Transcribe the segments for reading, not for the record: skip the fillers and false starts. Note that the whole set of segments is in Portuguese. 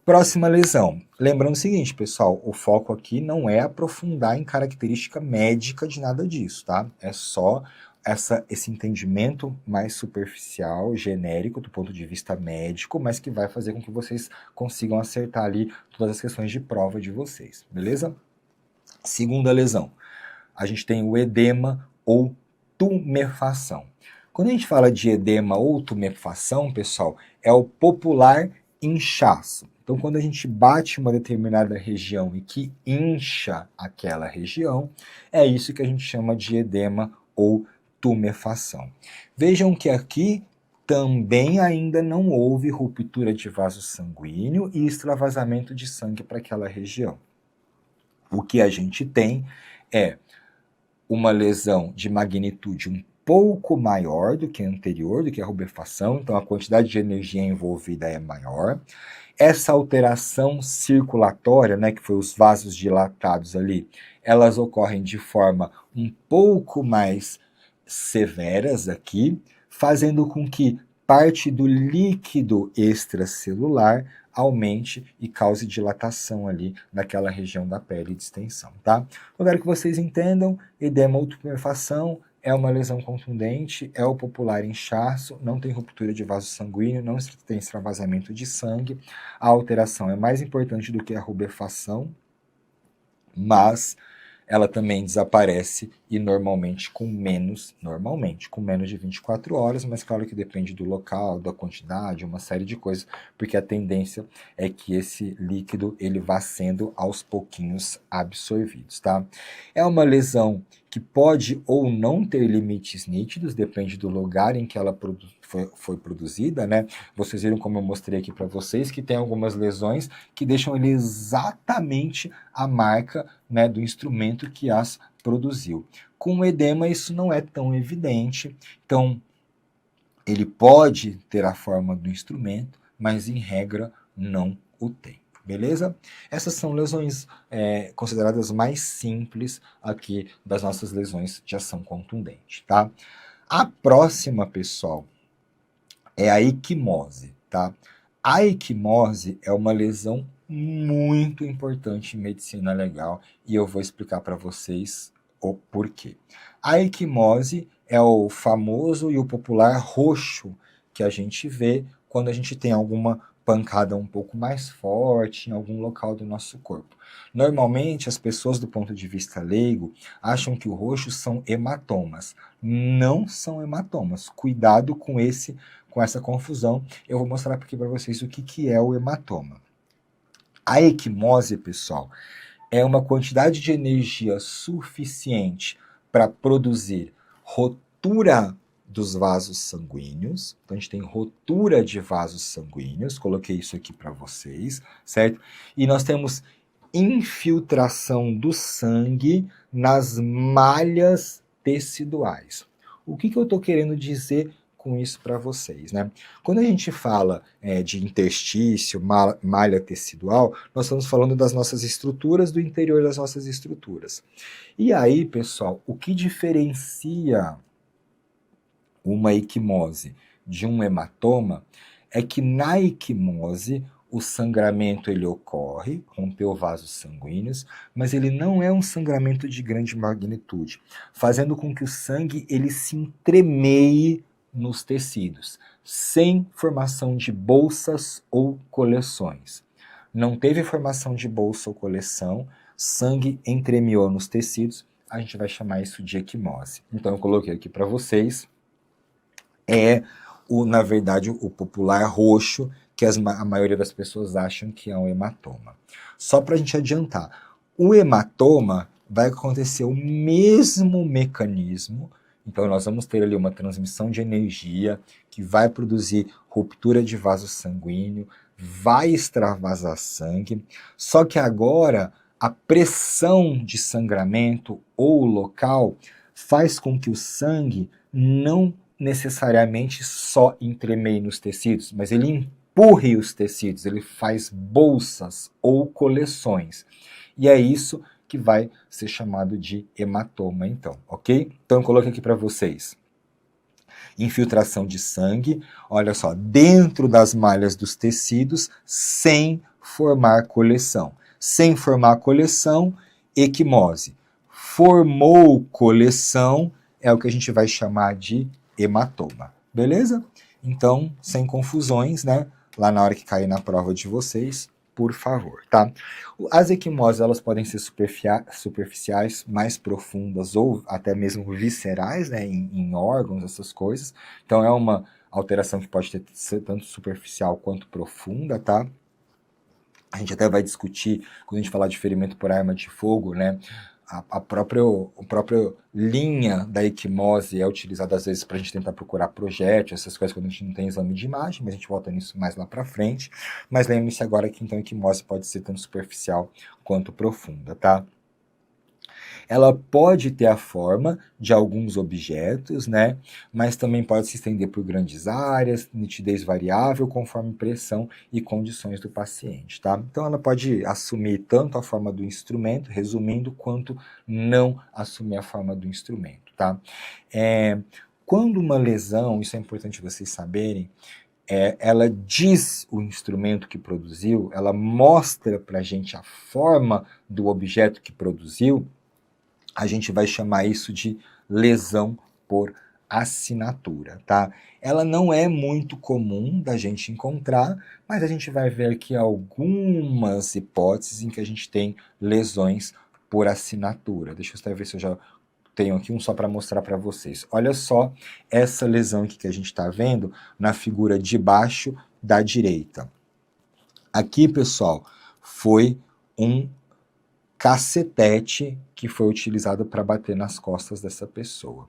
Próxima lesão. Lembrando o seguinte, pessoal, o foco aqui não é aprofundar em característica médica de nada disso, tá? É só esse entendimento mais superficial, genérico, do ponto de vista médico, mas que vai fazer com que vocês consigam acertar ali todas as questões de prova de vocês, beleza? Segunda lesão. A gente tem o edema ou tumefação. Quando a gente fala de edema ou tumefação, pessoal, é o popular inchaço. Então, quando a gente bate uma determinada região e que incha aquela região, é isso que a gente chama de edema ou tumefação. Vejam que aqui também ainda não houve ruptura de vaso sanguíneo e extravasamento de sangue para aquela região. O que a gente tem é uma lesão de magnitude um pouco maior do que a anterior, do que a rubefação, então a quantidade de energia envolvida é maior. Essa alteração circulatória, né, que foi os vasos dilatados ali, elas ocorrem de forma um pouco mais severas aqui, fazendo com que parte do líquido extracelular aumente e cause dilatação ali naquela região da pele de extensão, tá? Eu quero que vocês entendam, edema ou tumefação é uma lesão contundente, é o popular inchaço, não tem ruptura de vaso sanguíneo, não tem extravasamento de sangue, a alteração é mais importante do que a rubefação, mas ela também desaparece e normalmente com menos de 24 horas, mas claro que depende do local, da quantidade, uma série de coisas, porque a tendência é que esse líquido ele vá sendo aos pouquinhos absorvido, tá? É uma lesão que pode ou não ter limites nítidos, depende do lugar em que ela foi produzida, né? Vocês viram como eu mostrei aqui para vocês que tem algumas lesões que deixam ele exatamente a marca, né, do instrumento que as produziu. Com o edema isso não é tão evidente, então ele pode ter a forma do instrumento, mas em regra não o tem. Beleza? Essas são lesões consideradas mais simples aqui das nossas lesões de ação contundente, tá? A próxima, pessoal, é a equimose, tá? A equimose é uma lesão muito importante em medicina legal e eu vou explicar para vocês o porquê. A equimose é o famoso e o popular roxo que a gente vê quando a gente tem alguma pancada um pouco mais forte em algum local do nosso corpo. Normalmente, as pessoas, do ponto de vista leigo, acham que o roxo são hematomas. Não são hematomas. Cuidado com essa confusão. Eu vou mostrar aqui para vocês o que é o hematoma. A equimose, pessoal, é uma quantidade de energia suficiente para produzir rotura dos vasos sanguíneos. Então, a gente tem rotura de vasos sanguíneos, coloquei isso aqui para vocês, certo? E nós temos infiltração do sangue nas malhas teciduais. O que eu estou querendo dizer com isso para vocês, né? Quando a gente fala de interstício, malha tecidual, nós estamos falando das nossas estruturas, do interior das nossas estruturas. E aí, pessoal, o que diferencia uma equimose de um hematoma é que na equimose o sangramento ele ocorre, rompeu vasos sanguíneos, mas ele não é um sangramento de grande magnitude, fazendo com que o sangue ele se entremeie nos tecidos, sem formação de bolsas ou coleções. Não teve formação de bolsa ou coleção, sangue entremeou nos tecidos, a gente vai chamar isso de equimose. Então eu coloquei aqui para vocês, na verdade, o popular roxo, que a maioria das pessoas acham que é um hematoma. Só para a gente adiantar, o hematoma vai acontecer o mesmo mecanismo, então nós vamos ter ali uma transmissão de energia que vai produzir ruptura de vaso sanguíneo, vai extravasar sangue, só que agora a pressão de sangramento ou local faz com que o sangue não necessariamente só entremeie nos tecidos, mas ele empurre os tecidos, ele faz bolsas ou coleções. E é isso que vai ser chamado de hematoma, então, ok? Então eu coloquei aqui para vocês. Infiltração de sangue, olha só, dentro das malhas dos tecidos, sem formar coleção. Sem formar coleção, equimose. Formou coleção, é o que a gente vai chamar de hematoma. Beleza? Então, sem confusões, né? Lá na hora que cair na prova de vocês, por favor, tá? As equimoses, elas podem ser superficiais, mais profundas ou até mesmo viscerais, né? Em órgãos, essas coisas. Então, é uma alteração que pode ser tanto superficial quanto profunda, tá? A gente até vai discutir, quando a gente falar de ferimento por arma de fogo, né? A própria linha da equimose é utilizada às vezes para a gente tentar procurar projétil, essas coisas quando a gente não tem exame de imagem, mas a gente volta nisso mais lá para frente. Mas lembre-se agora que então a equimose pode ser tanto superficial quanto profunda, tá? Ela pode ter a forma de alguns objetos, né? Mas também pode se estender por grandes áreas, nitidez variável, conforme pressão e condições do paciente, tá? Então ela pode assumir tanto a forma do instrumento, resumindo, quanto não assumir a forma do instrumento, tá? Quando uma lesão, isso é importante vocês saberem, ela diz o instrumento que produziu, ela mostra pra gente a forma do objeto que produziu, a gente vai chamar isso de lesão por assinatura, tá? Ela não é muito comum da gente encontrar, mas a gente vai ver aqui algumas hipóteses em que a gente tem lesões por assinatura. Deixa eu até ver se eu já tenho aqui um só para mostrar para vocês. Olha só essa lesão aqui que a gente está vendo na figura de baixo da direita. Aqui, pessoal, foi um cacetete que foi utilizado para bater nas costas dessa pessoa.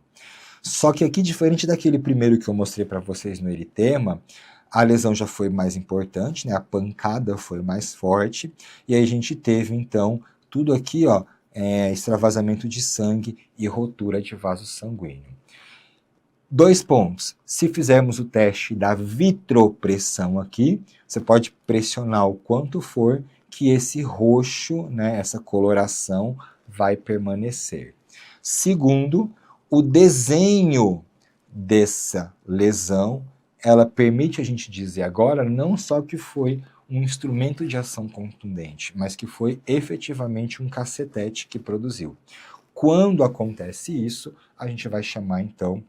Só que aqui, diferente daquele primeiro que eu mostrei para vocês no eritema, a lesão já foi mais importante, né? A pancada foi mais forte, e aí a gente teve, então, tudo aqui, ó, extravasamento de sangue e rotura de vaso sanguíneo. 2 pontos. Se fizermos o teste da vitropressão aqui, você pode pressionar o quanto for, que esse roxo, né, essa coloração, vai permanecer. Segundo, o desenho dessa lesão, ela permite a gente dizer agora não só que foi um instrumento de ação contundente, mas que foi efetivamente um cacetete que produziu. Quando acontece isso, a gente vai chamar então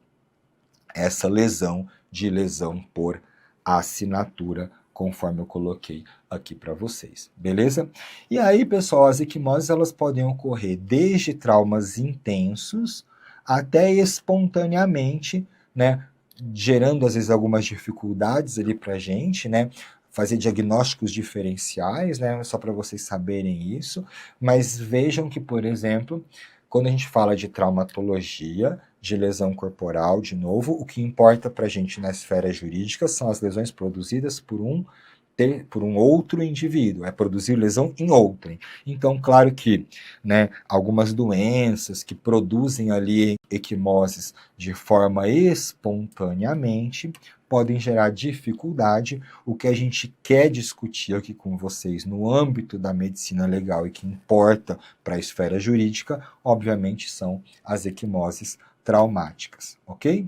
essa lesão de lesão por assinatura, conforme eu coloquei aqui para vocês, beleza? E aí, pessoal, as equimoses elas podem ocorrer desde traumas intensos até espontaneamente, né, gerando às vezes algumas dificuldades ali para a gente, né, fazer diagnósticos diferenciais, né, só para vocês saberem isso, mas vejam que, por exemplo, quando a gente fala de traumatologia, de lesão corporal, de novo, o que importa para a gente na esfera jurídica são as lesões produzidas por um outro indivíduo, é produzir lesão em outrem. Então, claro que, né, algumas doenças que produzem ali equimoses de forma espontaneamente podem gerar dificuldade. O que a gente quer discutir aqui com vocês no âmbito da medicina legal e que importa para a esfera jurídica, obviamente, são as equimoses traumáticas, ok?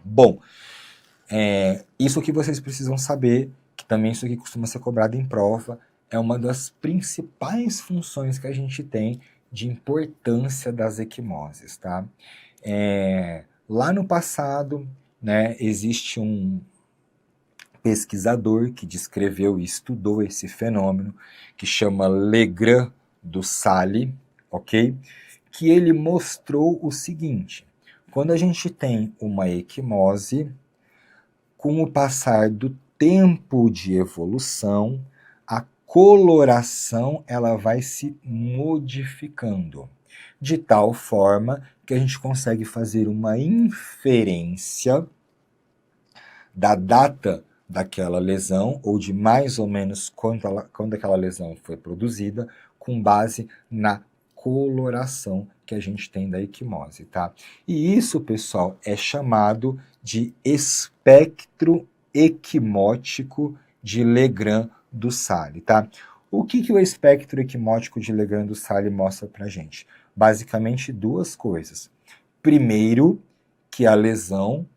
Bom, isso que vocês precisam saber, que também isso aqui costuma ser cobrado em prova, é uma das principais funções que a gente tem de importância das equimoses, tá? Lá no passado, né, existe um pesquisador que descreveu e estudou esse fenômeno, que chama Legrand do Sale, ok? Que ele mostrou o seguinte: quando a gente tem uma equimose, com o passar do tempo de evolução, a coloração ela vai se modificando, de tal forma que a gente consegue fazer uma inferência da data daquela lesão, ou de mais ou menos quando aquela lesão foi produzida, com base na coloração que a gente tem da equimose, tá? E isso, pessoal, é chamado de espectro equimótico de Legrand do Sale, tá? O que o espectro equimótico de Legrand do Sale mostra pra gente? Basicamente 2 coisas. Primeiro, que a lesão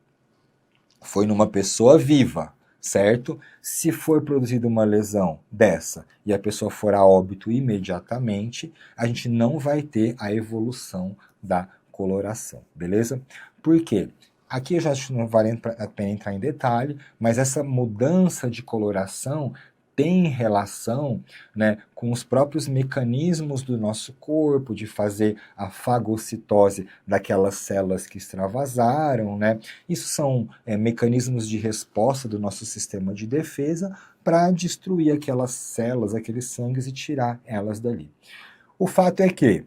foi numa pessoa viva. certo? Se for produzida uma lesão dessa e a pessoa for a óbito imediatamente, a gente não vai ter a evolução da coloração, beleza? Por quê? Aqui eu já acho que não vale a pena entrar em detalhe, mas essa mudança de coloração tem relação, né, com os próprios mecanismos do nosso corpo de fazer a fagocitose daquelas células que extravasaram, né? Isso são mecanismos de resposta do nosso sistema de defesa para destruir aquelas células, aqueles sangues e tirar elas dali. O fato é que,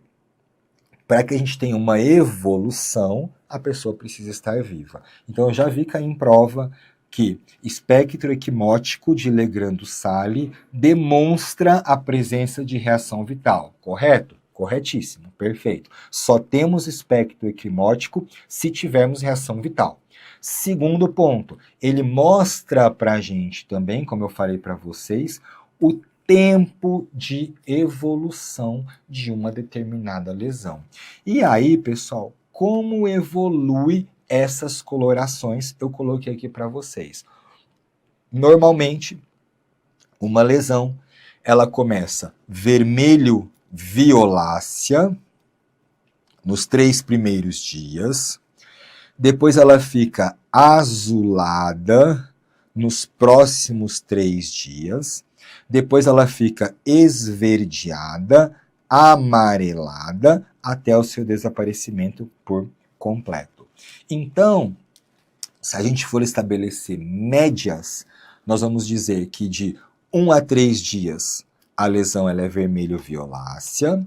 para que a gente tenha uma evolução, a pessoa precisa estar viva. Então, eu já vi cair em prova que espectro equimótico de Legrand-Sally demonstra a presença de reação vital, correto? Corretíssimo, perfeito. Só temos espectro equimótico se tivermos reação vital. Segundo ponto, ele mostra para a gente também, como eu falei para vocês, o tempo de evolução de uma determinada lesão. E aí, pessoal, como evolui essas colorações? Eu coloquei aqui para vocês. Normalmente, uma lesão, ela começa vermelho violácea nos 3 primeiros dias, depois ela fica azulada nos próximos 3 dias, depois ela fica esverdeada, amarelada, até o seu desaparecimento por completo. Então, se a gente for estabelecer médias, nós vamos dizer que de 1 a 3 dias a lesão ela é vermelho-violácea,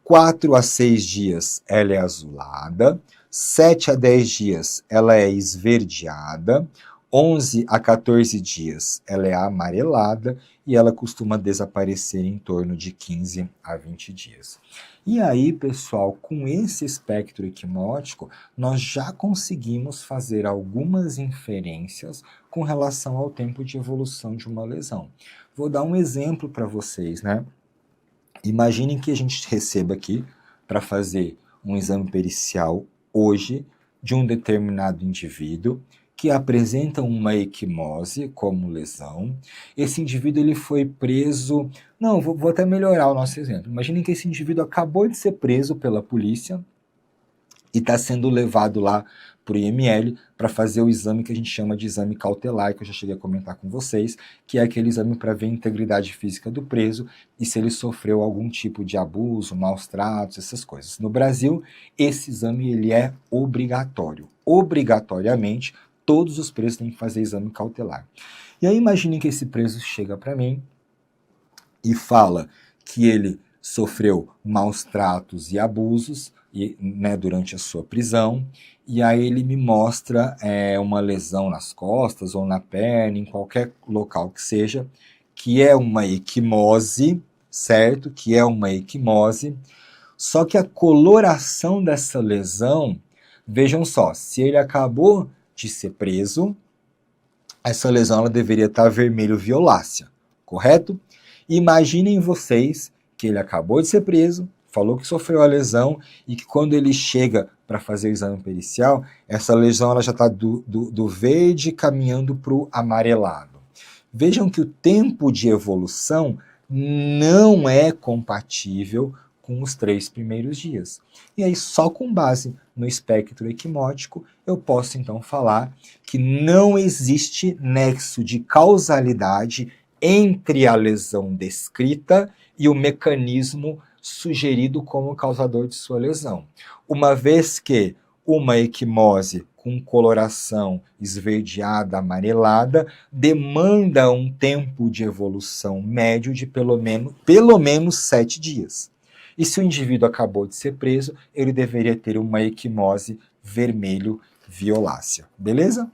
4 a 6 dias ela é azulada, 7 a 10 dias ela é esverdeada, 11 a 14 dias ela é amarelada e ela costuma desaparecer em torno de 15 a 20 dias. E aí, pessoal, com esse espectro equimótico, nós já conseguimos fazer algumas inferências com relação ao tempo de evolução de uma lesão. Vou dar um exemplo para vocês, né? Imaginem que a gente receba aqui para fazer um exame pericial hoje de um determinado indivíduo que apresenta uma equimose como lesão. Esse indivíduo ele foi preso... Não, vou até melhorar o nosso exemplo. Imaginem que esse indivíduo acabou de ser preso pela polícia e está sendo levado lá para o IML para fazer o exame que a gente chama de exame cautelar, que eu já cheguei a comentar com vocês, que é aquele exame para ver a integridade física do preso e se ele sofreu algum tipo de abuso, maus tratos, essas coisas. No Brasil, esse exame ele é obrigatório. Obrigatoriamente, todos os presos têm que fazer exame cautelar. E aí imaginem que esse preso chega para mim e fala que ele sofreu maus tratos e abusos durante a sua prisão, e aí ele me mostra uma lesão nas costas ou na perna, em qualquer local que seja, que é uma equimose, certo? Que é uma equimose, só que a coloração dessa lesão, vejam só, se ele acabou de ser preso, essa lesão ela deveria estar vermelho-violácea, correto? Imaginem vocês que ele acabou de ser preso, falou que sofreu a lesão e que quando ele chega para fazer o exame pericial, essa lesão ela já está do verde caminhando para o amarelado. Vejam que o tempo de evolução não é compatível com os 3 primeiros dias. E aí, só com base no espectro equimótico, eu posso então falar que não existe nexo de causalidade entre a lesão descrita e o mecanismo sugerido como causador de sua lesão. Uma vez que uma equimose com coloração esverdeada, amarelada, demanda um tempo de evolução médio de pelo menos 7 dias. E se o indivíduo acabou de ser preso, ele deveria ter uma equimose vermelho-violácea. Beleza?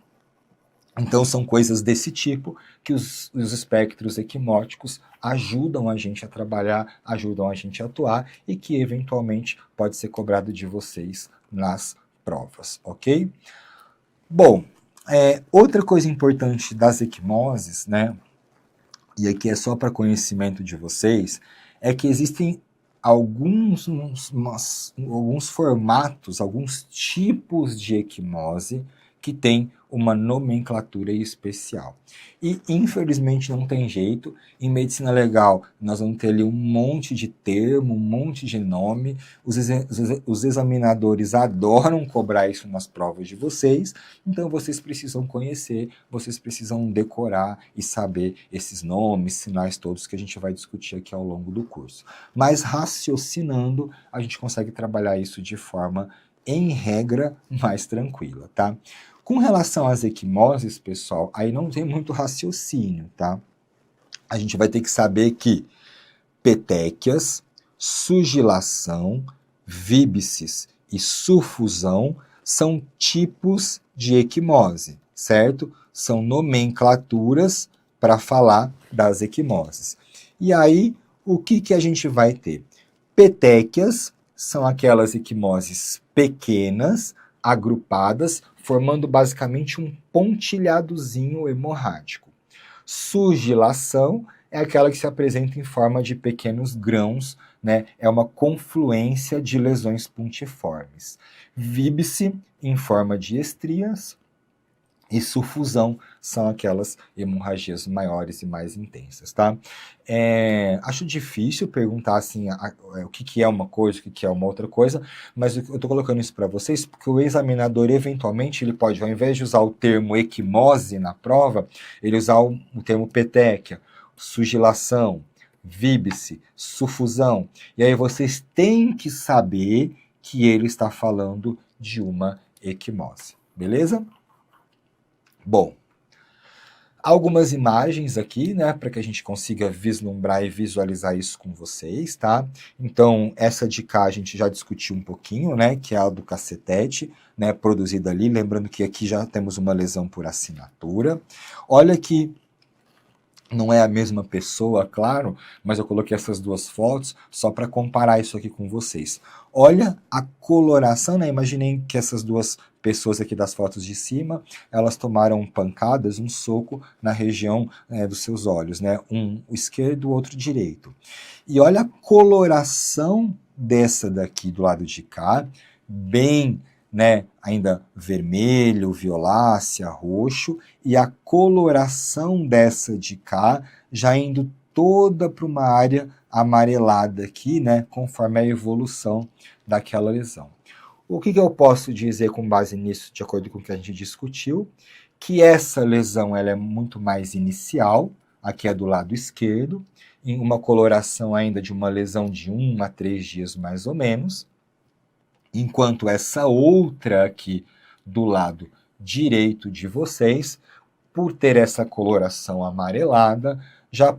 Então, são coisas desse tipo que os espectros equimóticos ajudam a gente a trabalhar, ajudam a gente a atuar e que, eventualmente, pode ser cobrado de vocês nas provas, ok? Bom, outra coisa importante das equimoses, né, e aqui é só para conhecimento de vocês, é que existem alguns formatos, alguns tipos de equimose que tem uma nomenclatura especial. E, infelizmente, não tem jeito. Em medicina legal, nós vamos ter ali um monte de termo, um monte de nome. Os examinadores adoram cobrar isso nas provas de vocês, então vocês precisam conhecer, vocês precisam decorar e saber esses nomes, sinais todos que a gente vai discutir aqui ao longo do curso. Mas raciocinando, a gente consegue trabalhar isso de forma, em regra, mais tranquila, tá? Com relação às equimoses, pessoal, aí não tem muito raciocínio, tá? A gente vai ter que saber que petequias, sugilação, víbices e sufusão são tipos de equimose, certo? São nomenclaturas para falar das equimoses. E aí, o que a gente vai ter? Petequias são aquelas equimoses pequenas, agrupadas, formando basicamente um pontilhadozinho hemorrágico. Sugilação é aquela que se apresenta em forma de pequenos grãos, né? É uma confluência de lesões pontiformes. Víbice, em forma de estrias, e sufusão são aquelas hemorragias maiores e mais intensas, tá? Acho difícil perguntar assim o que é uma coisa, o que é uma outra coisa, mas eu estou colocando isso para vocês porque o examinador, eventualmente, ele pode, ao invés de usar o termo equimose na prova, ele usar o termo petequia, sugilação, víbice, sufusão, e aí vocês têm que saber que ele está falando de uma equimose, beleza? Bom, algumas imagens aqui, né, para que a gente consiga vislumbrar e visualizar isso com vocês, tá? Então, essa de cá a gente já discutiu um pouquinho, né, que é a do cacetete, né, produzida ali, lembrando que aqui já temos uma lesão por assinatura. Olha que não é a mesma pessoa, claro, mas eu coloquei essas duas fotos só para comparar isso aqui com vocês. Olha a coloração, né? Imaginei que essas duas pessoas aqui das fotos de cima, elas tomaram pancadas, um soco na região dos seus olhos, né? Um esquerdo, o outro direito. E olha a coloração dessa daqui do lado de cá, bem, né, ainda vermelho, violácea, roxo, e a coloração dessa de cá já indo toda para uma área amarelada aqui, né, conforme a evolução daquela lesão. O que eu posso dizer com base nisso, de acordo com o que a gente discutiu? Que essa lesão ela é muito mais inicial, aqui é do lado esquerdo, em uma coloração ainda de uma lesão de 1 a 3 dias mais ou menos, enquanto essa outra aqui do lado direito de vocês, por ter essa coloração amarelada, já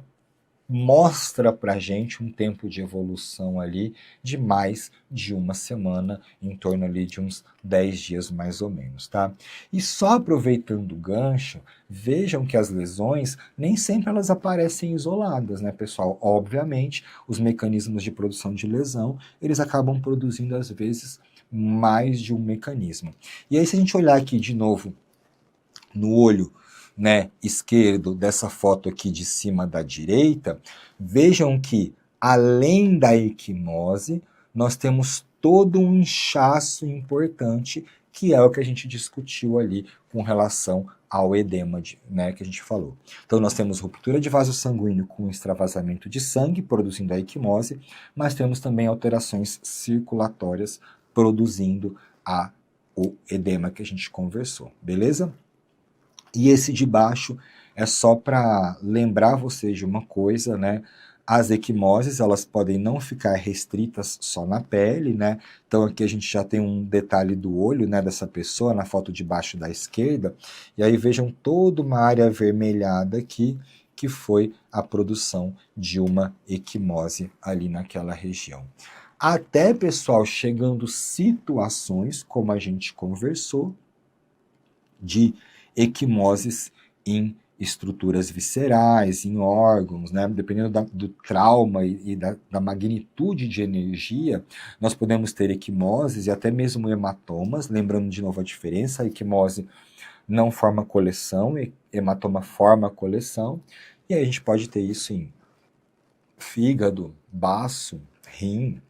mostra para a gente um tempo de evolução ali de mais de uma semana, em torno ali de uns 10 dias mais ou menos, tá? E só aproveitando o gancho, vejam que as lesões nem sempre elas aparecem isoladas, né, pessoal? Obviamente, os mecanismos de produção de lesão, eles acabam produzindo às vezes mais de um mecanismo. E aí se a gente olhar aqui de novo no olho, né, esquerdo dessa foto aqui de cima da direita, vejam que além da equimose, nós temos todo um inchaço importante, que é o que a gente discutiu ali com relação ao edema, né, que a gente falou. Então nós temos ruptura de vaso sanguíneo com extravasamento de sangue, produzindo a equimose, mas temos também alterações circulatórias produzindo o edema que a gente conversou, beleza? E esse de baixo é só para lembrar vocês de uma coisa, né? As equimoses, elas podem não ficar restritas só na pele, né? Então aqui a gente já tem um detalhe do olho, né, dessa pessoa, na foto de baixo da esquerda. E aí vejam toda uma área avermelhada aqui, que foi a produção de uma equimose ali naquela região. Até, pessoal, chegando situações, como a gente conversou, de equimoses em estruturas viscerais, em órgãos, né? Dependendo do trauma e da magnitude de energia, nós podemos ter equimoses e até mesmo hematomas, lembrando de novo a diferença, a equimose não forma coleção, hematoma forma coleção, e aí a gente pode ter isso em fígado, baço, rim,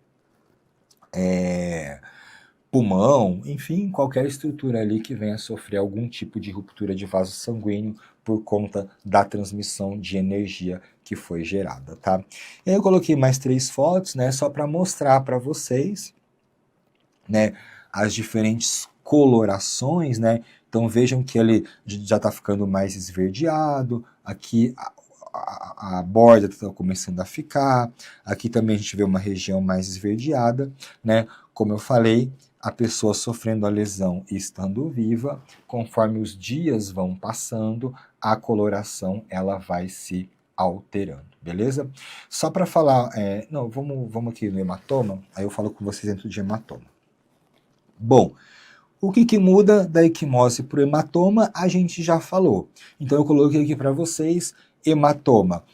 pulmão, enfim, qualquer estrutura ali que venha a sofrer algum tipo de ruptura de vaso sanguíneo por conta da transmissão de energia que foi gerada, tá? E aí eu coloquei mais 3 fotos, né, só para mostrar para vocês, né, as diferentes colorações, né? Então vejam que ele já está ficando mais esverdeado, aqui a borda está começando a ficar, aqui também a gente vê uma região mais esverdeada, né? Como eu falei, a pessoa sofrendo a lesão e estando viva, conforme os dias vão passando, a coloração ela vai se alterando, beleza? Só para falar, não, vamos aqui no hematoma, aí eu falo com vocês dentro de hematoma. Bom, o que muda da equimose para o hematoma, a gente já falou. Então eu coloquei aqui para vocês, hematoma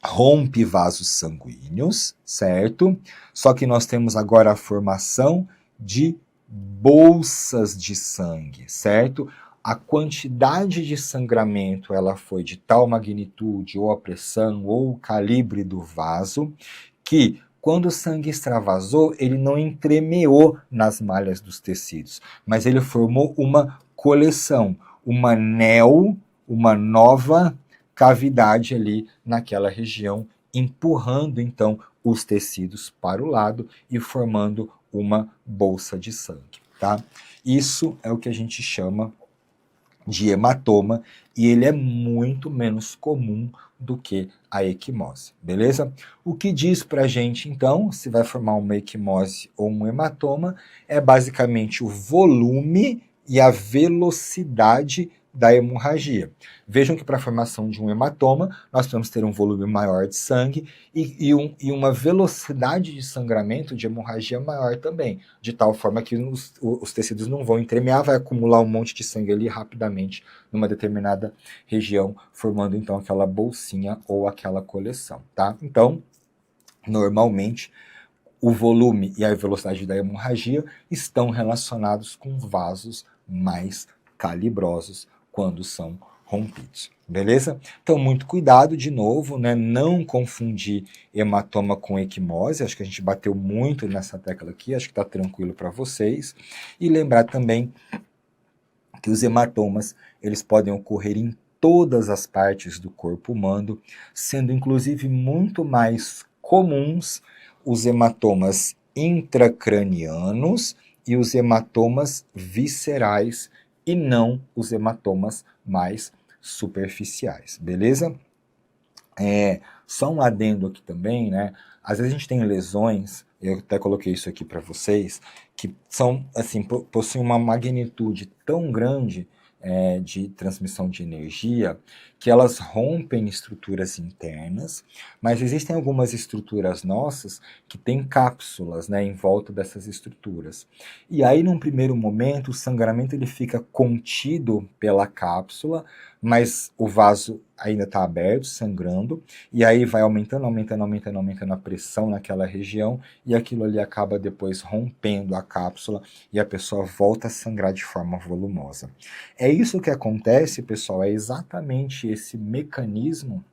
rompe vasos sanguíneos, certo? Só que nós temos agora a formação de bolsas de sangue, certo? A quantidade de sangramento ela foi de tal magnitude, ou a pressão, ou o calibre do vaso, que quando o sangue extravasou, ele não entremeou nas malhas dos tecidos, mas ele formou uma coleção, uma anel, uma nova cavidade ali naquela região, empurrando então os tecidos para o lado e formando uma bolsa de sangue, tá? Isso é o que a gente chama de hematoma e ele é muito menos comum do que a equimose, beleza? O que diz pra gente então, se vai formar uma equimose ou um hematoma, é basicamente o volume e a velocidade da hemorragia. Vejam que para a formação de um hematoma, nós precisamos ter um volume maior de sangue e uma velocidade de sangramento, de hemorragia maior também, de tal forma que os tecidos não vão entremear, vai acumular um monte de sangue ali rapidamente numa determinada região, formando então aquela bolsinha ou aquela coleção, tá? Então, normalmente, o volume e a velocidade da hemorragia estão relacionados com vasos mais calibrosos quando são rompidos, beleza? Então, muito cuidado de novo, né? Não confundir hematoma com equimose, acho que a gente bateu muito nessa tecla aqui, acho que está tranquilo para vocês. E lembrar também que os hematomas, eles podem ocorrer em todas as partes do corpo humano, sendo inclusive muito mais comuns os hematomas intracranianos e os hematomas viscerais e não os hematomas mais superficiais, beleza? Só um adendo aqui também, né? Às vezes a gente tem lesões, eu até coloquei isso aqui para vocês, que são, assim, possuem uma magnitude tão grande de transmissão de energia que elas rompem estruturas internas, mas existem algumas estruturas nossas que têm cápsulas, né, em volta dessas estruturas. E aí, num primeiro momento, o sangramento ele fica contido pela cápsula, mas o vaso ainda está aberto, sangrando, e aí vai aumentando a pressão naquela região, e aquilo ali acaba depois rompendo a cápsula, e a pessoa volta a sangrar de forma volumosa. É isso que acontece, pessoal, é exatamente esse mecanismo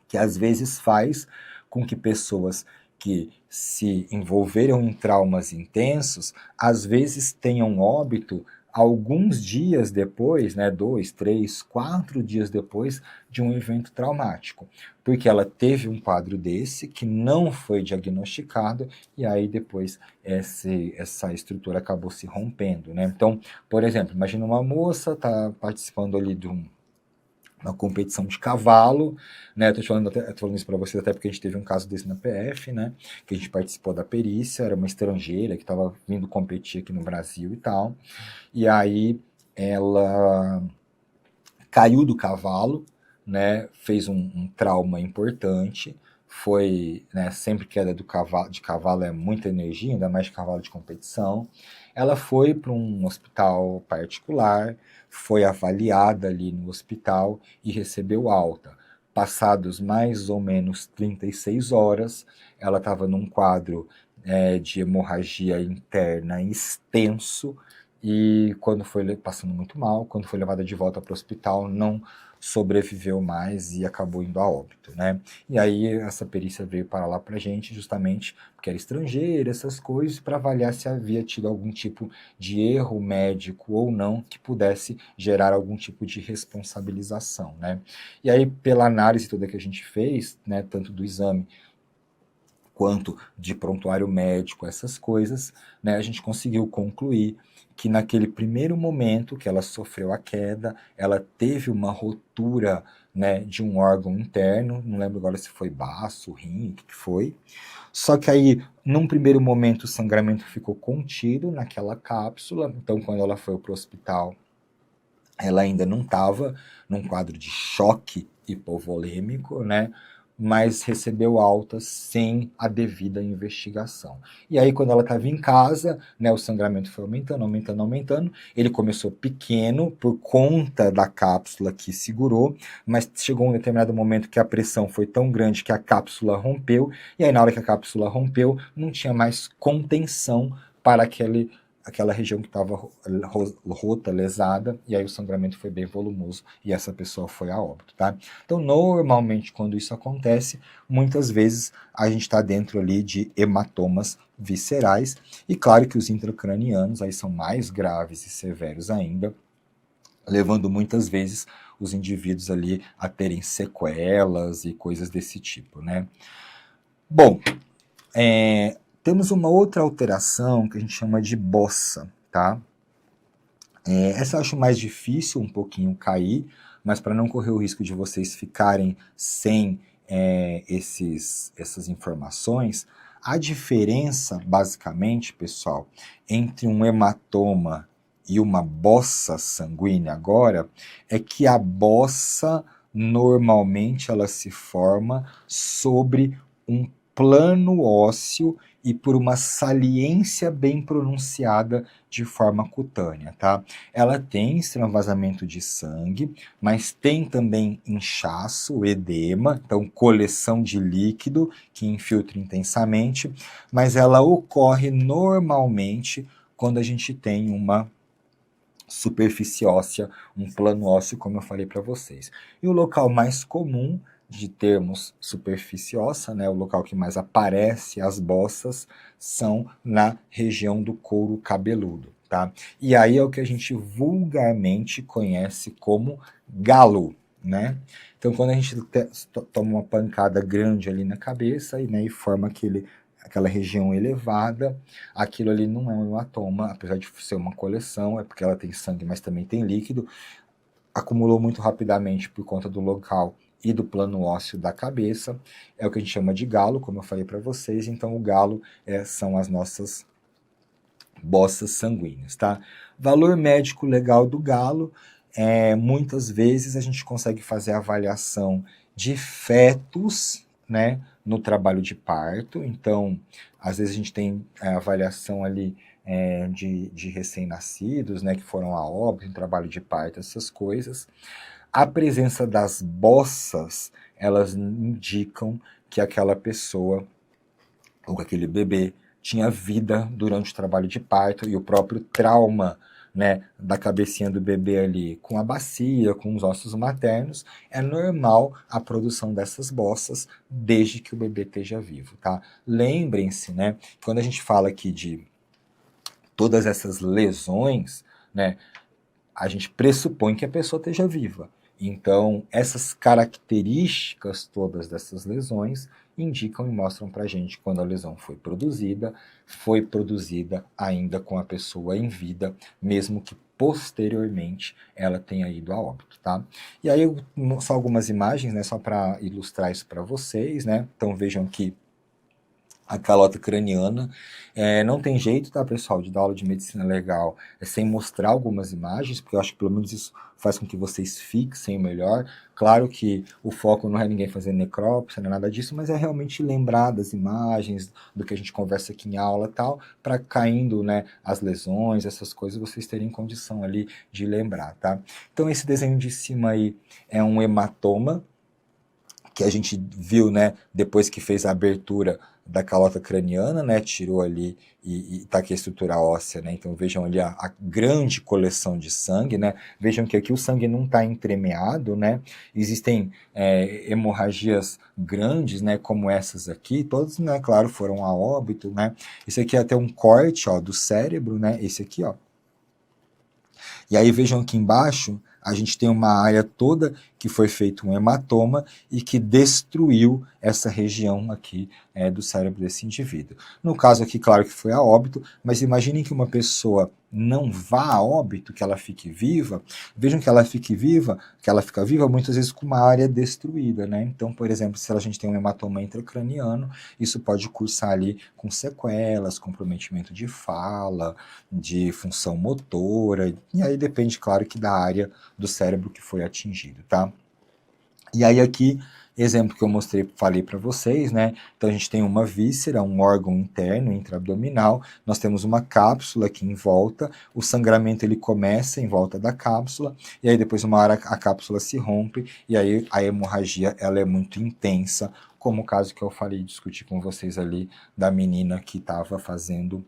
que às vezes faz com que pessoas que se envolveram em traumas intensos, às vezes tenham óbito alguns dias depois, né, 2, 3, 4 dias depois de um evento traumático, porque ela teve um quadro desse que não foi diagnosticado e aí depois essa estrutura acabou se rompendo, né? Então, por exemplo, imagina uma moça tá participando ali de uma competição de cavalo, né? Tô falando isso para vocês até porque a gente teve um caso desse na PF, né? Que a gente participou da perícia, era uma estrangeira que estava vindo competir aqui no Brasil e tal. E aí ela caiu do cavalo, né? Fez um trauma importante. Foi, né? Sempre queda de cavalo é muita energia, ainda mais de cavalo de competição. Ela foi para um hospital particular, foi avaliada ali no hospital e recebeu alta. Passados mais ou menos 36 horas, ela estava num quadro de hemorragia interna extenso e quando foi passando muito mal, quando foi levada de volta para o hospital, não sobreviveu mais e acabou indo a óbito, né? E aí essa perícia veio para lá para a gente justamente porque era estrangeira, essas coisas, para avaliar se havia tido algum tipo de erro médico ou não que pudesse gerar algum tipo de responsabilização, né? E aí pela análise toda que a gente fez, né, tanto do exame quanto de prontuário médico, essas coisas, né, a gente conseguiu concluir que naquele primeiro momento que ela sofreu a queda, ela teve uma rotura, né, de um órgão interno, não lembro agora se foi baço, rim, o que foi. Só que aí, num primeiro momento, o sangramento ficou contido naquela cápsula, então quando ela foi para o hospital, ela ainda não estava num quadro de choque hipovolêmico, né? Mas recebeu altas sem a devida investigação. E aí, quando ela estava em casa, né, o sangramento foi aumentando, aumentando, aumentando. Ele começou pequeno por conta da cápsula que segurou, mas chegou um determinado momento que a pressão foi tão grande que a cápsula rompeu. E aí, na hora que a cápsula rompeu, não tinha mais contenção para aquela região que estava rota, lesada, e aí o sangramento foi bem volumoso e essa pessoa foi a óbito, tá? Então, normalmente, quando isso acontece, muitas vezes a gente está dentro ali de hematomas viscerais, e claro que os intracranianos aí são mais graves e severos ainda, levando muitas vezes os indivíduos ali a terem sequelas e coisas desse tipo, né? Bom, temos uma outra alteração que a gente chama de bossa, tá? Essa eu acho mais difícil um pouquinho cair, mas para não correr o risco de vocês ficarem sem essas informações, a diferença, basicamente, pessoal, entre um hematoma e uma bossa sanguínea agora, é que a bossa, normalmente, ela se forma sobre um plano ósseo e por uma saliência bem pronunciada de forma cutânea, tá? Ela tem extravasamento de sangue, mas tem também inchaço, edema, então coleção de líquido que infiltra intensamente, mas ela ocorre normalmente quando a gente tem uma superfície óssea, um plano ósseo, como eu falei para vocês. E o local mais comum de termos superfície óssea, né, o local que mais aparece as bossas, são na região do couro cabeludo, tá? E aí é o que a gente vulgarmente conhece como galo, né? Então, quando a gente toma uma pancada grande ali na cabeça e forma aquela região elevada, aquilo ali não é um hematoma, apesar de ser uma coleção, é porque ela tem sangue, mas também tem líquido, acumulou muito rapidamente por conta do local e do plano ósseo da cabeça, é o que a gente chama de galo, como eu falei para vocês, então o galo são as nossas bossas sanguíneas, tá? Valor médico legal do galo, muitas vezes a gente consegue fazer a avaliação de fetos, né, no trabalho de parto, então às vezes a gente tem a avaliação ali de recém-nascidos, né, que foram a óbito em trabalho de parto, essas coisas. A presença das bossas, elas indicam que aquela pessoa ou que aquele bebê tinha vida durante o trabalho de parto e o próprio trauma, né, da cabecinha do bebê ali com a bacia, com os ossos maternos, é normal a produção dessas bossas desde que o bebê esteja vivo, tá? Lembrem-se, né, quando a gente fala aqui de todas essas lesões, né, a gente pressupõe que a pessoa esteja viva. Então, essas características todas dessas lesões indicam e mostram para a gente quando a lesão foi produzida ainda com a pessoa em vida, mesmo que posteriormente ela tenha ido a óbito, tá? E aí, só algumas imagens, né, só para ilustrar isso para vocês, né? Então, vejam que a calota craniana. Não tem jeito, tá, pessoal, de dar aula de medicina legal sem mostrar algumas imagens, porque eu acho que pelo menos isso faz com que vocês fixem melhor. Claro que o foco não é ninguém fazer necrópsia, não é nada disso, mas é realmente lembrar das imagens, do que a gente conversa aqui em aula e tal, para caindo, né, as lesões, essas coisas, vocês terem condição ali de lembrar, tá? Então esse desenho de cima aí é um hematoma, que a gente viu, né, depois que fez a abertura da calota craniana, né, tirou ali e tá aqui a estrutura óssea, né, então vejam ali a grande coleção de sangue, né, vejam que aqui o sangue não está entremeado, né, existem hemorragias grandes, né, como essas aqui, todas, né, claro, foram a óbito, né, esse aqui é até um corte, ó, do cérebro, né, esse aqui, ó, e aí vejam aqui embaixo, a gente tem uma área toda que foi feito um hematoma e que destruiu essa região aqui do cérebro desse indivíduo. No caso aqui, claro que foi a óbito, mas imaginem que uma pessoa não vá a óbito, que ela fique viva, vejam que ela fique viva, que ela fica viva muitas vezes com uma área destruída, né? Então, por exemplo, se a gente tem um hematoma intracraniano, isso pode cursar ali com sequelas, comprometimento de fala, de função motora, e aí depende, claro, que da área do cérebro que foi atingido, tá? E aí aqui, exemplo que eu mostrei, falei para vocês, né? Então a gente tem uma víscera, um órgão interno, intraabdominal, nós temos uma cápsula aqui em volta, o sangramento ele começa em volta da cápsula, e aí depois uma hora a cápsula se rompe, e aí a hemorragia ela é muito intensa, como o caso que eu falei, discuti com vocês ali, da menina que estava fazendo...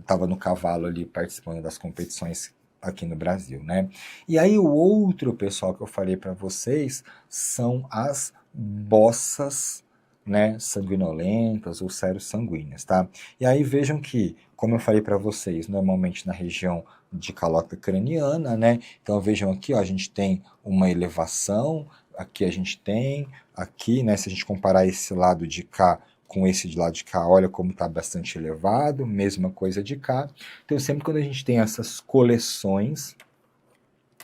Tava no cavalo ali participando das competições aqui no Brasil, né? E aí o outro pessoal que eu falei para vocês são as bossas, né, sanguinolentas ou serossanguíneas, tá? E aí vejam que, como eu falei para vocês, normalmente na região de calota craniana, né? Então vejam aqui, ó, a gente tem uma elevação, aqui a gente tem, aqui, né, se a gente comparar esse lado de cá com esse de lado de cá, olha como está bastante elevado, mesma coisa de cá. Então, sempre quando a gente tem essas coleções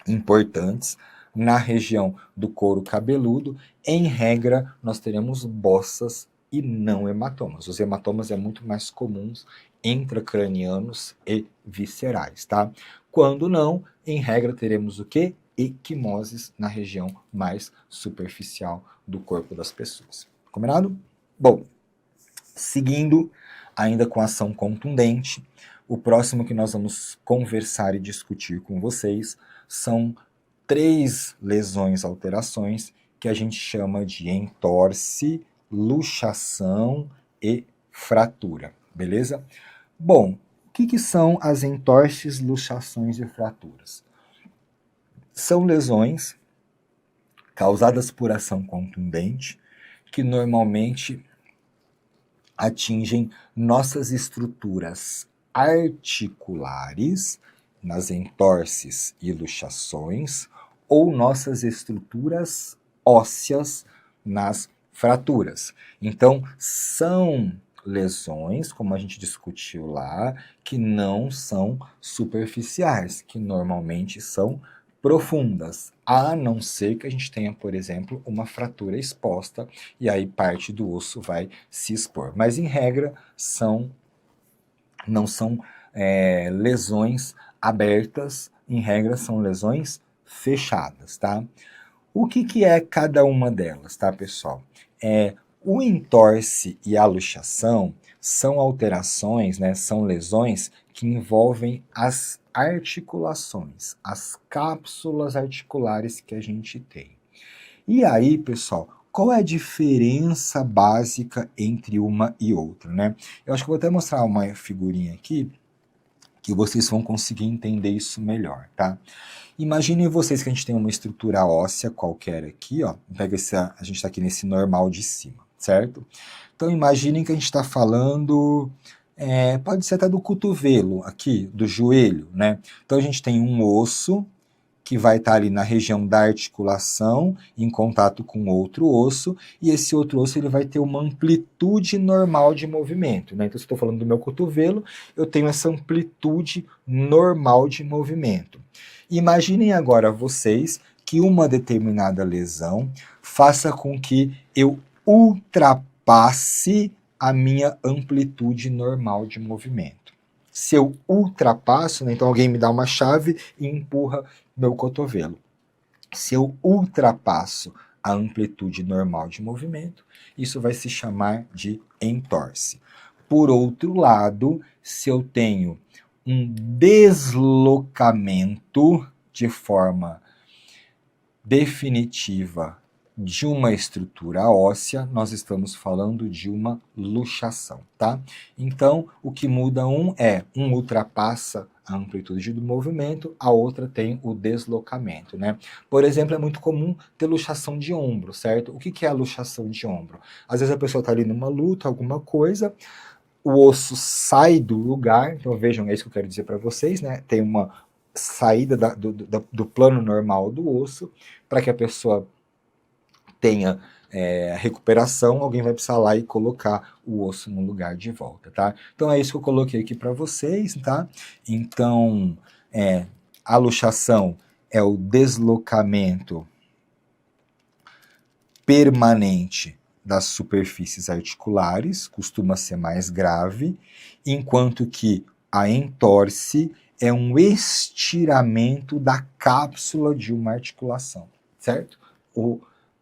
importantes na região do couro cabeludo, em regra, nós teremos bossas e não hematomas. Os hematomas é muito mais comuns intracranianos e viscerais, tá? Quando não, em regra, teremos o quê? Equimoses na região mais superficial do corpo das pessoas. Combinado? Bom, seguindo ainda com ação contundente, o próximo que nós vamos conversar e discutir com vocês são 3 lesões, alterações, que a gente chama de entorse, luxação e fratura, beleza? Bom, o que são as entorses, luxações e fraturas? São lesões causadas por ação contundente, que normalmente atingem nossas estruturas articulares, nas entorses e luxações, ou nossas estruturas ósseas nas fraturas. Então, são lesões, como a gente discutiu lá, que não são superficiais, que normalmente são profundas, a não ser que a gente tenha, por exemplo, uma fratura exposta e aí parte do osso vai se expor. Mas, em regra, não são lesões abertas, em regra, são lesões fechadas, tá? O que é cada uma delas, tá, pessoal? O entorse e a luxação são alterações, né, são lesões que envolvem as articulações, as cápsulas articulares que a gente tem. E aí, pessoal, qual é a diferença básica entre uma e outra, né? Eu acho que vou até mostrar uma figurinha aqui que vocês vão conseguir entender isso melhor, tá? Imaginem vocês que a gente tem uma estrutura óssea qualquer aqui, ó. Pega a gente está aqui nesse normal de cima, certo? Então imaginem que a gente está falando, pode ser até do cotovelo aqui, do joelho, né? Então a gente tem um osso que vai estar ali na região da articulação, em contato com outro osso, e esse outro osso ele vai ter uma amplitude normal de movimento, né? Então, se eu estou falando do meu cotovelo, eu tenho essa amplitude normal de movimento. Imaginem agora vocês que uma determinada lesão faça com que eu ultrapasse a minha amplitude normal de movimento. Se eu ultrapasso, né, então alguém me dá uma chave e empurra meu cotovelo. Se eu ultrapasso a amplitude normal de movimento, isso vai se chamar de entorse. Por outro lado, se eu tenho um deslocamento de forma definitiva de uma estrutura óssea, nós estamos falando de uma luxação, tá? Então, o que muda um ultrapassa a amplitude do movimento, a outra tem o deslocamento, né? Por exemplo, é muito comum ter luxação de ombro, certo? O que é a luxação de ombro? Às vezes a pessoa está ali numa luta, alguma coisa, o osso sai do lugar, então vejam, é isso que eu quero dizer para vocês, né? Tem uma saída do plano normal do osso, para que a pessoa tenha recuperação, alguém vai precisar lá e colocar o osso no lugar de volta, tá? Então é isso que eu coloquei aqui para vocês, tá? Então, a luxação é o deslocamento permanente das superfícies articulares, costuma ser mais grave, enquanto que a entorse é um estiramento da cápsula de uma articulação, certo?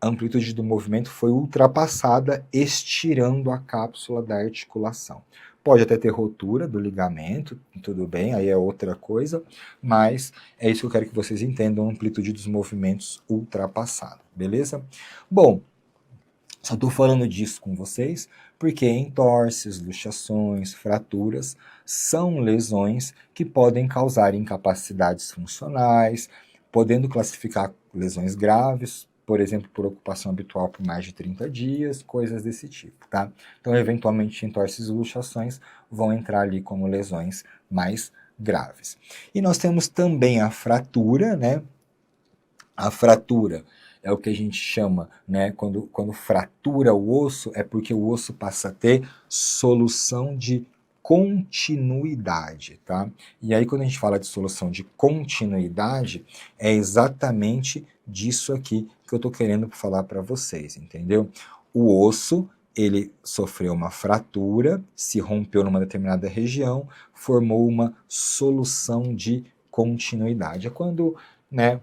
A amplitude do movimento foi ultrapassada estirando a cápsula da articulação. Pode até ter rotura do ligamento, tudo bem, aí é outra coisa, mas é isso que eu quero que vocês entendam, a amplitude dos movimentos ultrapassada, beleza? Bom, só estou falando disso com vocês porque entorses, luxações, fraturas são lesões que podem causar incapacidades funcionais, podendo classificar lesões graves, por exemplo, por ocupação habitual por mais de 30 dias, coisas desse tipo, tá? Então, eventualmente, entorses e luxações vão entrar ali como lesões mais graves. E nós temos também a fratura, né? A fratura é o que a gente chama, né, quando fratura o osso, é porque o osso passa a ter solução de continuidade, tá? E aí quando a gente fala de solução de continuidade, é exatamente disso aqui que eu tô querendo falar para vocês, entendeu? O osso, ele sofreu uma fratura, se rompeu numa determinada região, formou uma solução de continuidade. É quando, né,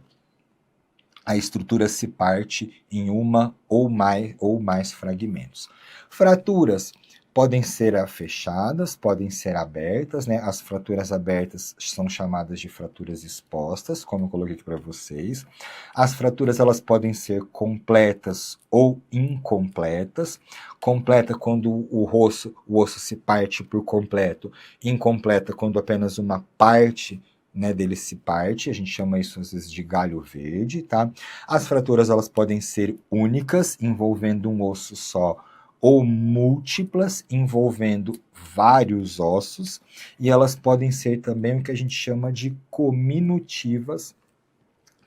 a estrutura se parte em uma ou mais fragmentos. Fraturas podem ser fechadas, podem ser abertas, né? As fraturas abertas são chamadas de fraturas expostas, como eu coloquei aqui para vocês. As fraturas elas podem ser completas ou incompletas. Completa quando o osso se parte por completo, incompleta quando apenas uma parte, né, dele se parte, a gente chama isso às vezes de galho verde, tá? As fraturas elas podem ser únicas, envolvendo um osso só, ou múltiplas, envolvendo vários ossos, e elas podem ser também o que a gente chama de cominutivas,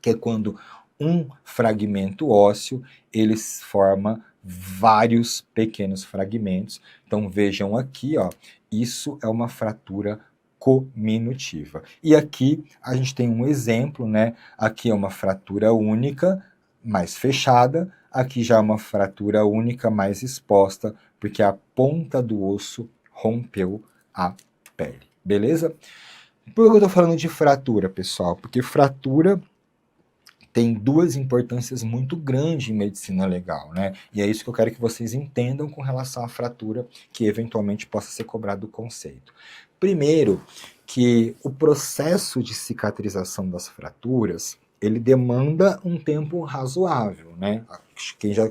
que é quando um fragmento ósseo, ele forma vários pequenos fragmentos. Então vejam aqui, ó, isso é uma fratura cominutiva. E aqui a gente tem um exemplo, né? Aqui é uma fratura única, mais fechada, aqui já é uma fratura única, mais exposta, porque a ponta do osso rompeu a pele, beleza? Por que eu estou falando de fratura, pessoal? Porque fratura tem duas importâncias muito grandes em medicina legal, né? E é isso que eu quero que vocês entendam com relação à fratura, que eventualmente possa ser cobrado o conceito. Primeiro, que o processo de cicatrização das fraturas, ele demanda um tempo razoável, né?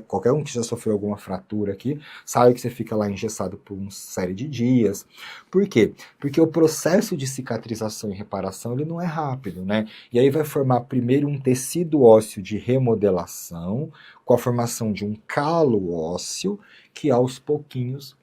Qualquer um que já sofreu alguma fratura aqui, sabe que você fica lá engessado por uma série de dias. Por quê? Porque o processo de cicatrização e reparação, ele não é rápido, né? E aí vai formar primeiro um tecido ósseo de remodelação, com a formação de um calo ósseo, que aos pouquinhos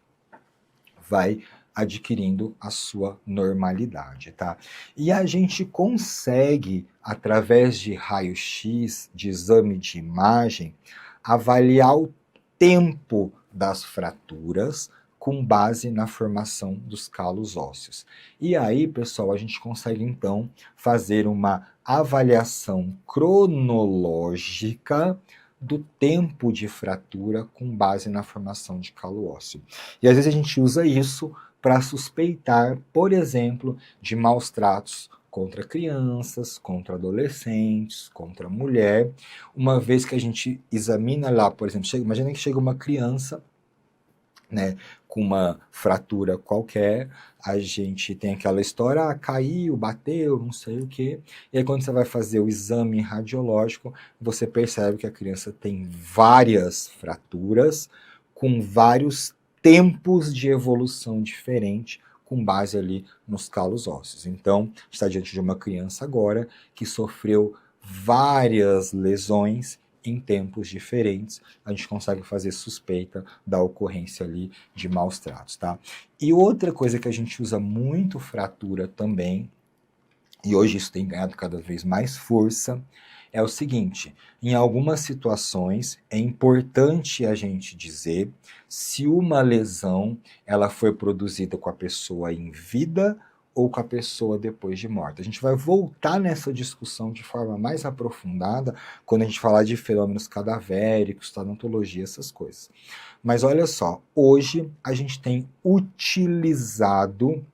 vai adquirindo a sua normalidade, tá? E a gente consegue, através de raio-x, de exame de imagem, avaliar o tempo das fraturas com base na formação dos calos ósseos. E aí, pessoal, a gente consegue então fazer uma avaliação cronológica do tempo de fratura com base na formação de calo ósseo. E às vezes a gente usa isso para suspeitar, por exemplo, de maus tratos contra crianças, contra adolescentes, contra mulher, uma vez que a gente examina lá, por exemplo, imagina que chega uma criança né, com uma fratura qualquer, a gente tem aquela história, caiu, bateu, não sei o quê, e aí quando você vai fazer o exame radiológico, você percebe que a criança tem várias fraturas, com vários tempos de evolução diferente, com base ali nos calos ósseos. Então, está diante de uma criança agora que sofreu várias lesões em tempos diferentes, a gente consegue fazer suspeita da ocorrência ali de maus tratos, tá? E outra coisa que a gente usa muito fratura também, e hoje isso tem ganhado cada vez mais força, é o seguinte: em algumas situações é importante a gente dizer se uma lesão ela foi produzida com a pessoa em vida ou com a pessoa depois de morta. A gente vai voltar nessa discussão de forma mais aprofundada quando a gente falar de fenômenos cadavéricos, tanatologia, essas coisas. Mas olha só, hoje a gente tem utilizado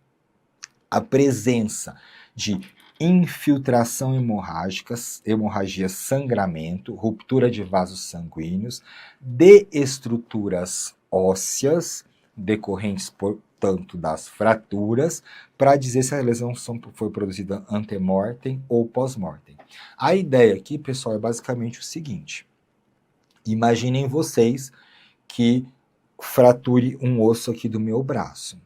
a presença de infiltração hemorrágica, hemorragia, sangramento, ruptura de vasos sanguíneos, de estruturas ósseas decorrentes, portanto, das fraturas, para dizer se a lesão foi produzida antemortem ou pós-mortem. A ideia aqui, pessoal, é basicamente o seguinte: imaginem vocês que frature um osso aqui do meu braço.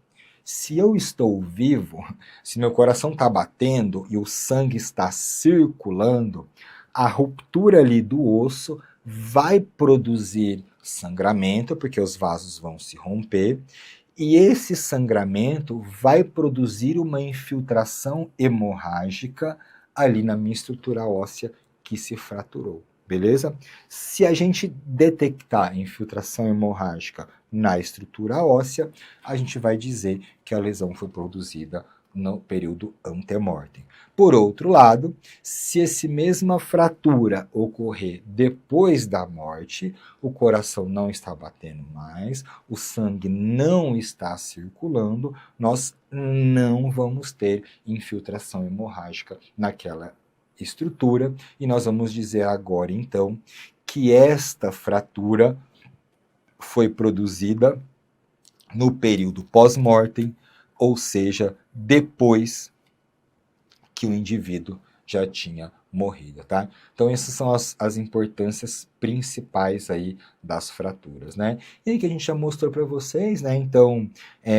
Se eu estou vivo, se meu coração está batendo e o sangue está circulando, a ruptura ali do osso vai produzir sangramento, porque os vasos vão se romper, e esse sangramento vai produzir uma infiltração hemorrágica ali na minha estrutura óssea que se fraturou. Beleza? Se a gente detectar infiltração hemorrágica na estrutura óssea, a gente vai dizer que a lesão foi produzida no período antemortem. Por outro lado, se essa mesma fratura ocorrer depois da morte, o coração não está batendo mais, o sangue não está circulando, nós não vamos ter infiltração hemorrágica naquela estrutura, e nós vamos dizer agora então que esta fratura foi produzida no período pós-mortem, ou seja, depois que o indivíduo já tinha morrido, tá? Então essas são as importâncias principais aí das fraturas, né? E aí que a gente já mostrou para vocês, né? Então,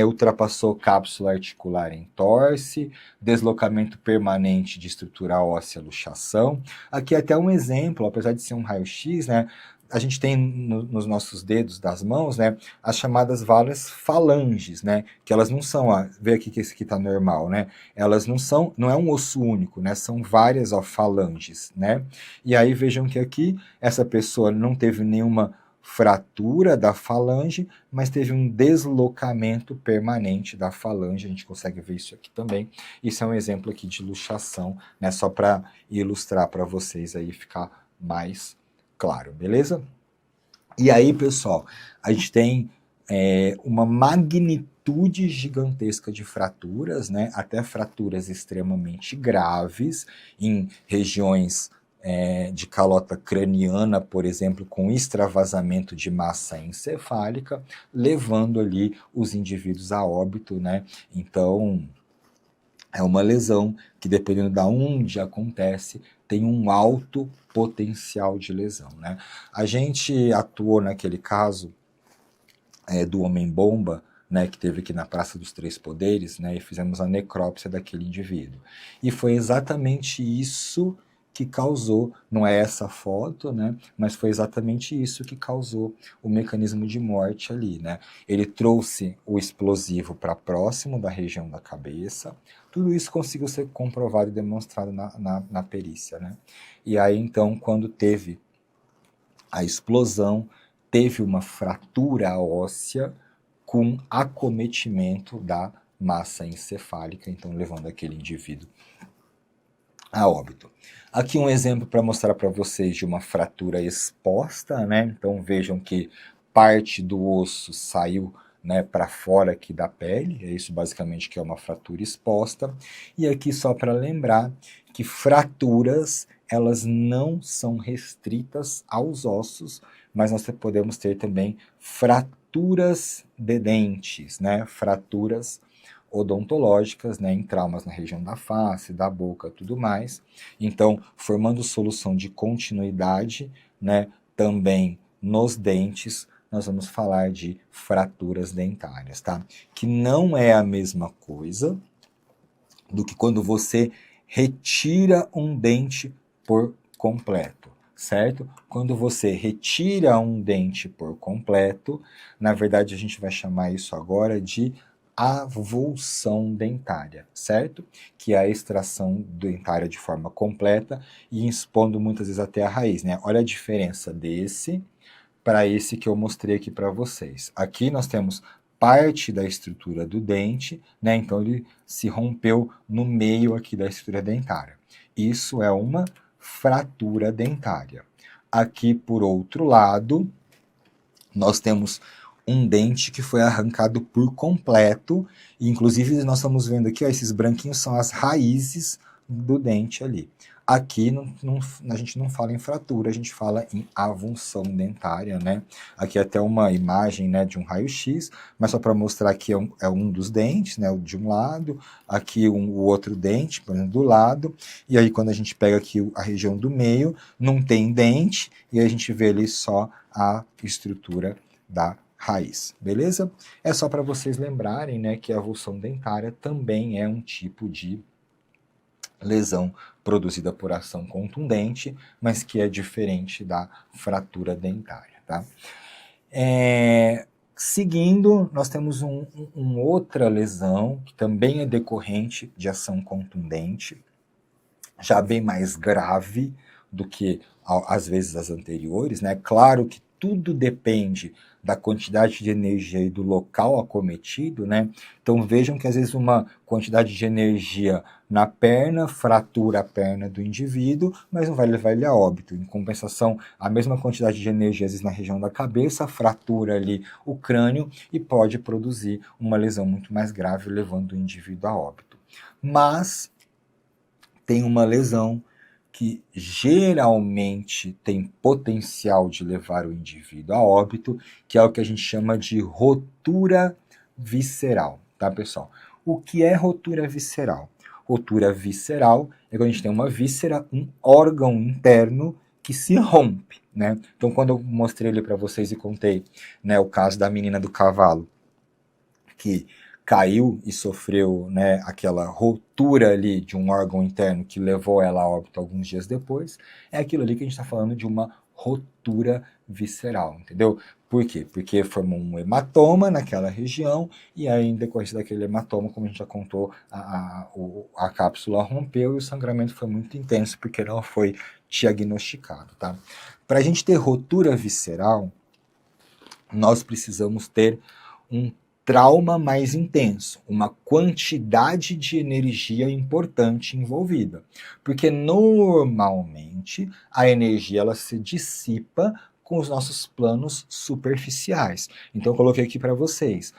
ultrapassou cápsula articular em torse, deslocamento permanente de estrutura óssea, luxação. Aqui até um exemplo, apesar de ser um raio-x, né? A gente tem nos nossos dedos das mãos, né, as chamadas várias falanges, né, que elas não são, vê aqui que esse aqui tá normal, né, elas não é um osso único, né, são várias falanges, né, e aí vejam que aqui essa pessoa não teve nenhuma fratura da falange, mas teve um deslocamento permanente da falange, a gente consegue ver isso aqui também. Isso é um exemplo aqui de luxação, né, só para ilustrar para vocês aí ficar mais claro, beleza? E aí, pessoal, a gente tem uma magnitude gigantesca de fraturas, né? Até fraturas extremamente graves em regiões de calota craniana, por exemplo, com extravasamento de massa encefálica, levando ali os indivíduos a óbito, né? Então, é uma lesão que, dependendo de onde acontece, tem um alto potencial de lesão, né? A gente atuou naquele caso do Homem-Bomba, né, que teve aqui na Praça dos Três Poderes, né, e fizemos a necrópsia daquele indivíduo. E foi exatamente isso que causou, não é essa foto, né, mas foi exatamente isso que causou o mecanismo de morte ali, né. Ele trouxe o explosivo para próximo da região da cabeça, tudo isso conseguiu ser comprovado e demonstrado na perícia, né. E aí, então, quando teve a explosão, teve uma fratura óssea com acometimento da massa encefálica, então levando aquele indivíduo a óbito. Aqui um exemplo para mostrar para vocês de uma fratura exposta, né? Então vejam que parte do osso saiu, né, para fora aqui da pele, é isso basicamente que é uma fratura exposta. E aqui só para lembrar que fraturas, elas não são restritas aos ossos, mas nós podemos ter também fraturas fraturas de dentes, né? Fraturas odontológicas, né? Em traumas na região da face, da boca, tudo mais. Então, formando solução de continuidade, né? Também nos dentes, nós vamos falar de fraturas dentárias, tá? Que não é a mesma coisa do que quando você retira um dente por completo, certo? Quando você retira um dente por completo, na verdade a gente vai chamar isso agora de avulsão dentária, certo? Que é a extração dentária de forma completa e expondo muitas vezes até a raiz, né? Olha a diferença desse para esse que eu mostrei aqui para vocês. Aqui nós temos parte da estrutura do dente, né? Então ele se rompeu no meio aqui da estrutura dentária. Isso é uma fratura dentária. Aqui, por outro lado, nós temos um dente que foi arrancado por completo, e inclusive nós estamos vendo aqui, ó, esses branquinhos são as raízes do dente ali. Aqui a gente não fala em fratura, a gente fala em avulsão dentária, né? Aqui até uma imagem, né, de um raio-x, mas só para mostrar que é um dos dentes, né, de um lado, aqui o outro dente, por exemplo, do lado, e aí quando a gente pega aqui a região do meio, não tem dente, e a gente vê ali só a estrutura da raiz, beleza? É só para vocês lembrarem, né, que a avulsão dentária também é um tipo de lesão produzida por ação contundente, mas que é diferente da fratura dentária, tá? Seguindo, nós temos outra lesão que também é decorrente de ação contundente, já bem mais grave do que às vezes as anteriores, né? Claro que tudo depende da quantidade de energia e do local acometido, né? Então vejam que às vezes uma quantidade de energia na perna fratura a perna do indivíduo, mas não vai levar ele a óbito. Em compensação, a mesma quantidade de energia às vezes na região da cabeça fratura ali o crânio e pode produzir uma lesão muito mais grave, levando o indivíduo a óbito. Mas tem uma lesão que geralmente tem potencial de levar o indivíduo a óbito, que é o que a gente chama de rotura visceral, tá, pessoal? O que é rotura visceral? Rotura visceral é quando a gente tem uma víscera, um órgão interno que se rompe, né? Então, quando eu mostrei ele para vocês e contei, né, o caso da menina do cavalo, que caiu e sofreu, né, aquela ruptura ali de um órgão interno que levou ela a óbito alguns dias depois, é aquilo ali que a gente está falando de uma rotura visceral, entendeu? Por quê? Porque formou um hematoma naquela região e aí, em decorrência daquele hematoma, como a gente já contou, a cápsula rompeu e o sangramento foi muito intenso porque não foi diagnosticado, tá? Para a gente ter rotura visceral, nós precisamos ter um trauma mais intenso, uma quantidade de energia importante envolvida, porque normalmente a energia ela se dissipa com os nossos planos superficiais. Então eu coloquei aqui para vocês,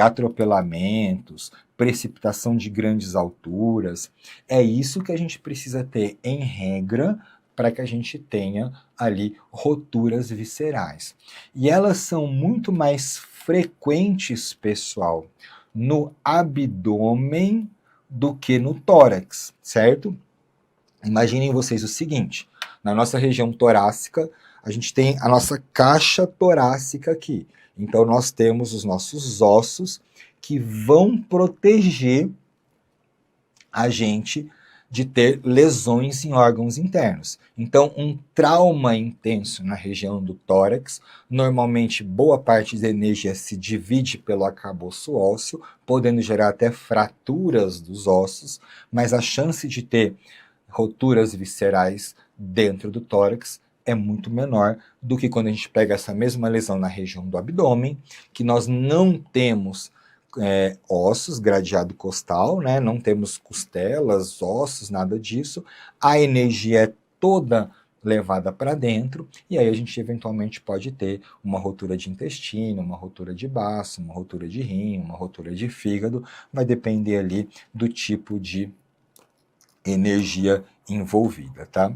atropelamentos, precipitação de grandes alturas, é isso que a gente precisa ter em regra para que a gente tenha ali roturas viscerais. E elas são muito mais frequentes, pessoal, no abdômen do que no tórax, certo? Imaginem vocês o seguinte, na nossa região torácica, a gente tem a nossa caixa torácica aqui. Então, nós temos os nossos ossos que vão proteger a gente de ter lesões em órgãos internos. Então, um trauma intenso na região do tórax, normalmente boa parte da energia se divide pelo arcabouço ósseo, podendo gerar até fraturas dos ossos, mas a chance de ter roturas viscerais dentro do tórax é muito menor do que quando a gente pega essa mesma lesão na região do abdômen, que nós não temos ossos, gradeado costal, né? Não temos costelas, ossos, nada disso. A energia é toda levada para dentro, e aí a gente eventualmente pode ter uma rotura de intestino, uma rotura de baço, uma rotura de rim, uma rotura de fígado, vai depender ali do tipo de energia envolvida, tá?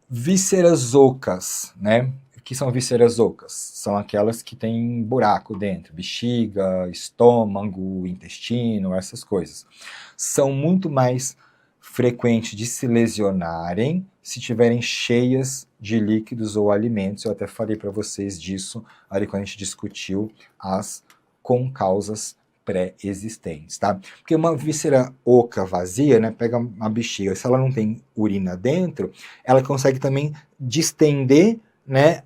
Vísceras ocas, né? que são vísceras ocas? São aquelas que têm buraco dentro, bexiga, estômago, intestino, essas coisas. São muito mais frequentes de se lesionarem se tiverem cheias de líquidos ou alimentos. Eu até falei para vocês disso ali quando a gente discutiu as concausas pré-existentes, tá? Porque uma víscera oca vazia, né, pega uma bexiga, se ela não tem urina dentro, ela consegue também distender, né,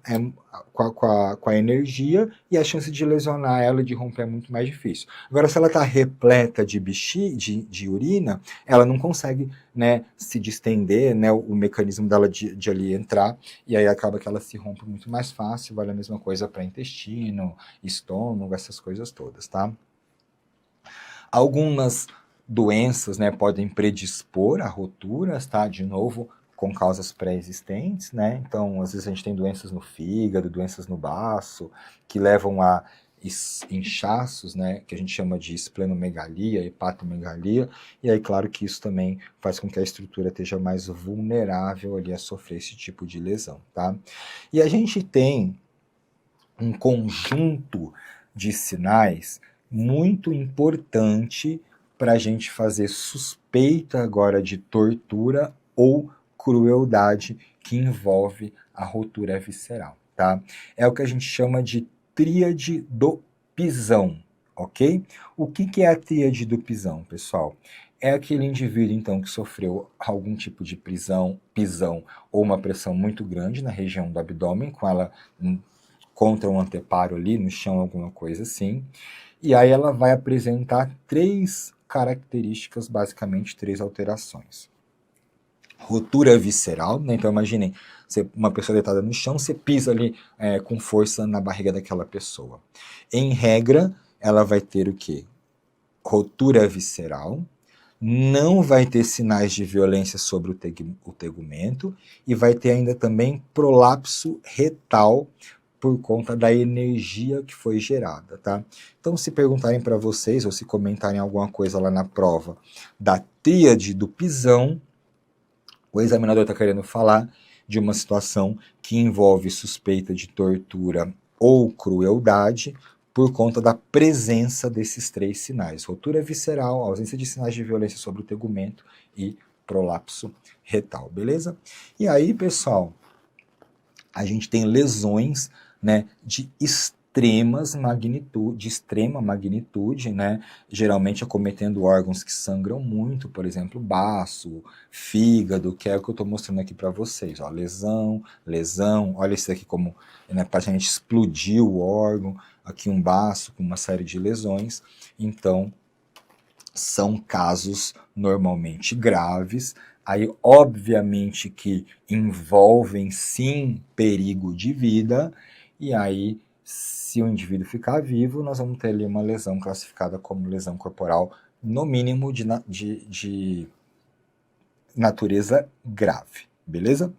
com a energia, e a chance de lesionar ela, de romper, é muito mais difícil. Agora, se ela está repleta de de urina, ela não consegue, né, se distender, né, o mecanismo dela de ali entrar, e aí acaba que ela se rompe muito mais fácil. Vale a mesma coisa para intestino, estômago, essas coisas todas, tá? Algumas doenças, né, podem predispor a roturas, tá? De novo, com causas pré-existentes, né? Então, às vezes a gente tem doenças no fígado, doenças no baço, que levam a inchaços, né, que a gente chama de esplenomegalia, hepatomegalia, e aí claro que isso também faz com que a estrutura esteja mais vulnerável ali a sofrer esse tipo de lesão, tá? E a gente tem um conjunto de sinais muito importante para a gente fazer suspeita agora de tortura ou crueldade que envolve a rotura visceral, tá? É o que a gente chama de tríade do pisão, ok? O que é a tríade do pisão, pessoal? É aquele indivíduo, então, que sofreu algum tipo de pisão ou uma pressão muito grande na região do abdômen, com ela contra um anteparo ali, no chão, alguma coisa assim. E aí ela vai apresentar três características, basicamente três alterações. Rotura visceral, né? Então imaginem, uma pessoa deitada no chão, você pisa ali com força na barriga daquela pessoa. Em regra, ela vai ter o quê? Rotura visceral, não vai ter sinais de violência sobre o tegumento e vai ter ainda também prolapso retal por conta da energia que foi gerada, tá? Então, se perguntarem para vocês ou se comentarem alguma coisa lá na prova da tríade do pisão, o examinador está querendo falar de uma situação que envolve suspeita de tortura ou crueldade por conta da presença desses três sinais: rotura visceral, ausência de sinais de violência sobre o tegumento e prolapso retal, beleza? E aí, pessoal, a gente tem lesões, né, de extrema magnitude, né, geralmente acometendo órgãos que sangram muito, por exemplo, baço, fígado, que é o que eu estou mostrando aqui para vocês, ó, lesão, olha isso aqui como, né, praticamente explodiu o órgão, aqui um baço com uma série de lesões. Então, são casos normalmente graves, aí obviamente que envolvem sim perigo de vida, e aí se o indivíduo ficar vivo, nós vamos ter ali uma lesão classificada como lesão corporal, no mínimo de natureza grave, beleza?